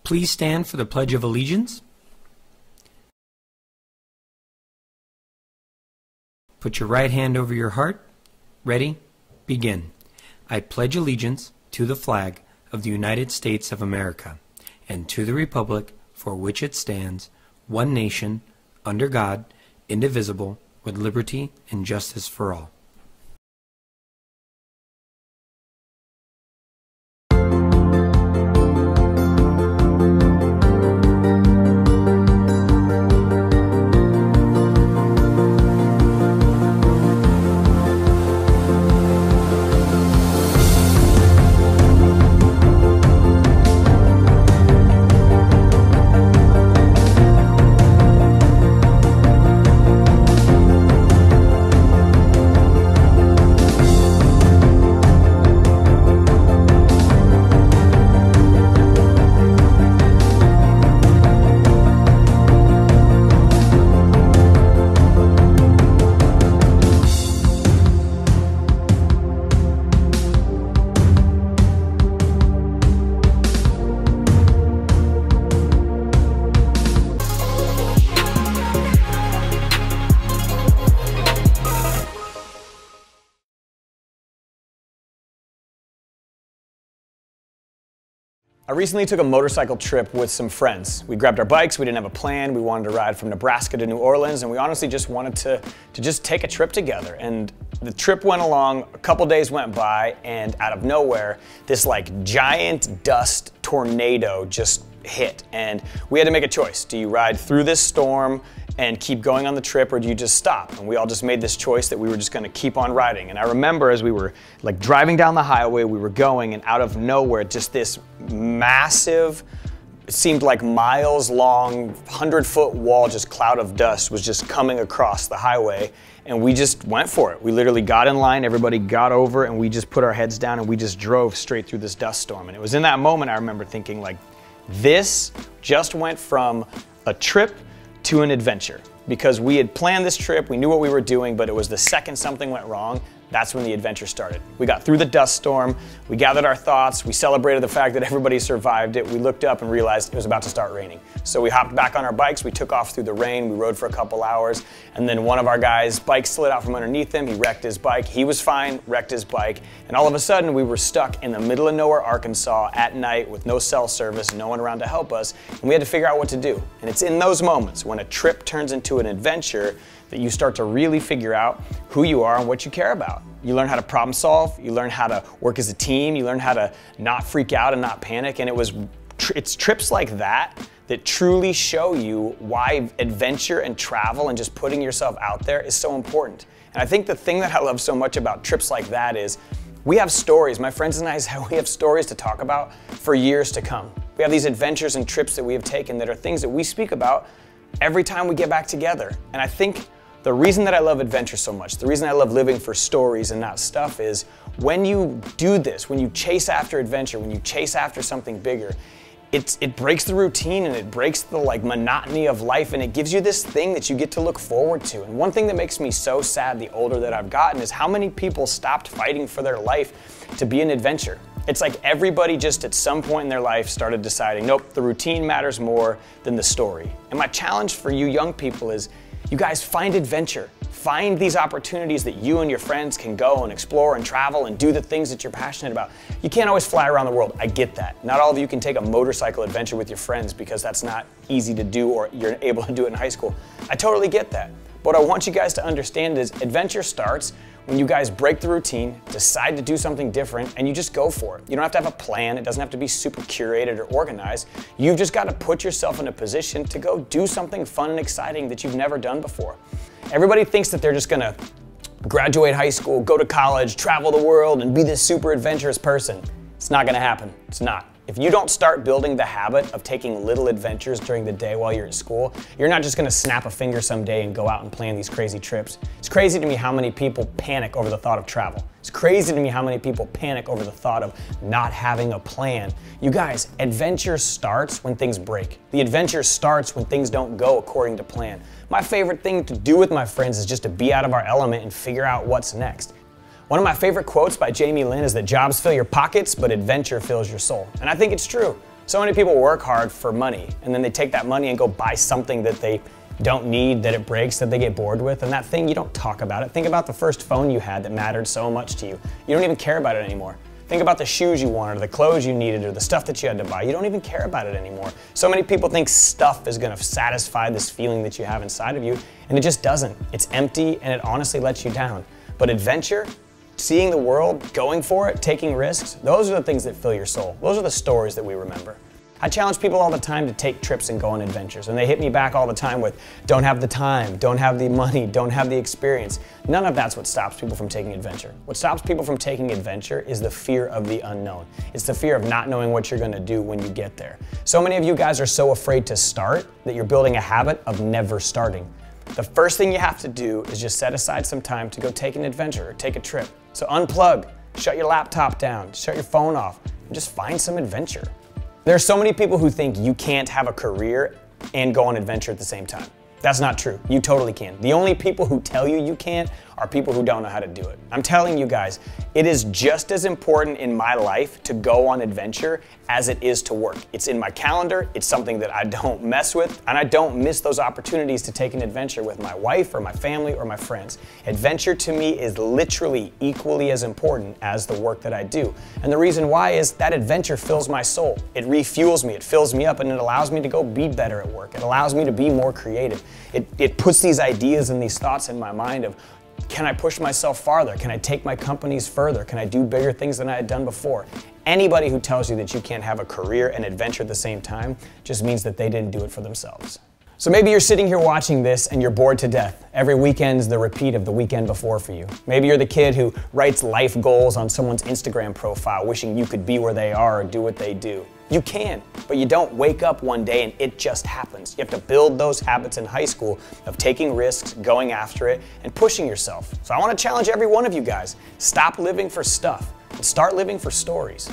Please stand for the Pledge of Allegiance. Put your right hand over your heart. Ready? Begin. I pledge allegiance to the flag of the United States of America and to the republic for which it stands, one nation, under God, indivisible, with liberty and justice for all. I recently took a motorcycle trip with some friends. We grabbed our bikes, we didn't have a plan, we wanted to ride from Nebraska to New Orleans, and we honestly just wanted to just take a trip together. And the trip went along, a couple days went by, and out of nowhere, this like giant dust tornado just hit. And we had to make a choice. Do you ride through this storm and keep going on the trip, or do you just stop? And we all just made this choice that we were just gonna keep on riding. And I remember as we were like driving down the highway, we were going, and out of nowhere, just this massive, it seemed like miles long, 100-foot wall, just cloud of dust was just coming across the highway. And we just went for it. We literally got in line, everybody got over, and we just put our heads down and we just drove straight through this dust storm. And it was in that moment I remember thinking, like, this just went from a trip to an adventure, because we had planned this trip, we knew what we were doing, but it was the second something went wrong, that's when the adventure started. We got through the dust storm, we gathered our thoughts, we celebrated the fact that everybody survived it, we looked up and realized it was about to start raining. So we hopped back on our bikes, we took off through the rain, we rode for a couple hours, and then one of our guys' bike slid out from underneath him, he wrecked his bike, he was fine, wrecked his bike, and all of a sudden we were stuck in the middle of nowhere, Arkansas at night with no cell service, no one around to help us, and we had to figure out what to do. And it's in those moments when a trip turns into an adventure that you start to really figure out who you are and what you care about. You learn how to problem solve, you learn how to work as a team, you learn how to not freak out and not panic, and it's trips like that that truly show you why adventure and travel and just putting yourself out there is so important. And I think the thing that I love so much about trips like that is we have stories, my friends and I, we have stories to talk about for years to come. We have these adventures and trips that we have taken that are things that we speak about every time we get back together. And I think the reason that I love adventure so much, the reason I love living for stories and not stuff is when you do this, when you chase after adventure, when you chase after something bigger, it breaks the routine and it breaks the monotony of life, and it gives you this thing that you get to look forward to. And one thing that makes me so sad the older that I've gotten is how many people stopped fighting for their life to be an adventure. It's like everybody just at some point in their life started deciding, nope, the routine matters more than the story. And my challenge for you young people is, you guys find adventure. Find these opportunities that you and your friends can go and explore and travel and do the things that you're passionate about. You can't always fly around the world, I get that. Not all of you can take a motorcycle adventure with your friends because that's not easy to do or you're able to do it in high school. I totally get that. But what I want you guys to understand is adventure starts when you guys break the routine, decide to do something different, and you just go for it. You don't have to have a plan. It doesn't have to be super curated or organized. You've just got to put yourself in a position to go do something fun and exciting that you've never done before. Everybody thinks that they're just gonna graduate high school, go to college, travel the world, and be this super adventurous person. It's not gonna happen. It's not. If you don't start building the habit of taking little adventures during the day while you're at school, you're not just gonna snap a finger someday and go out and plan these crazy trips. It's crazy to me how many people panic over the thought of travel. It's crazy to me how many people panic over the thought of not having a plan. You guys, adventure starts when things break. The adventure starts when things don't go according to plan. My favorite thing to do with my friends is just to be out of our element and figure out what's next. One of my favorite quotes by Jamie Lynn is that jobs fill your pockets, but adventure fills your soul. And I think it's true. So many people work hard for money, and then they take that money and go buy something that they don't need, that it breaks, that they get bored with, and that thing, you don't talk about it. Think about the first phone you had that mattered so much to you. You don't even care about it anymore. Think about the shoes you wanted, or the clothes you needed, or the stuff that you had to buy. You don't even care about it anymore. So many people think stuff is gonna satisfy this feeling that you have inside of you, and it just doesn't. It's empty, and it honestly lets you down. But adventure, seeing the world, going for it, taking risks, those are the things that fill your soul. Those are the stories that we remember. I challenge people all the time to take trips and go on adventures, and they hit me back all the time with, don't have the time, don't have the money, don't have the experience. None of that's what stops people from taking adventure. What stops people from taking adventure is the fear of the unknown. It's the fear of not knowing what you're gonna do when you get there. So many of you guys are so afraid to start that you're building a habit of never starting. The first thing you have to do is just set aside some time to go take an adventure or take a trip. So unplug, shut your laptop down, shut your phone off, and just find some adventure. There are so many people who think you can't have a career and go on adventure at the same time. That's not true. You totally can. The only people who tell you you can't are people who don't know how to do it. I'm telling you guys, it is just as important in my life to go on adventure as it is to work. It's in my calendar, it's something that I don't mess with, and I don't miss those opportunities to take an adventure with my wife or my family or my friends. Adventure to me is literally equally as important as the work that I do. And the reason why is that adventure fills my soul. It refuels me, it fills me up, and it allows me to go be better at work. It allows me to be more creative. It puts these ideas and these thoughts in my mind of, can I push myself farther? Can I take my companies further? Can I do bigger things than I had done before? Anybody who tells you that you can't have a career and adventure at the same time just means that they didn't do it for themselves. So maybe you're sitting here watching this and you're bored to death. Every weekend's the repeat of the weekend before for you. Maybe you're the kid who writes life goals on someone's Instagram profile, wishing you could be where they are or do what they do. You can, but you don't wake up one day and it just happens. You have to build those habits in high school of taking risks, going after it, and pushing yourself. So I want to challenge every one of you guys. Stop living for stuff and start living for stories.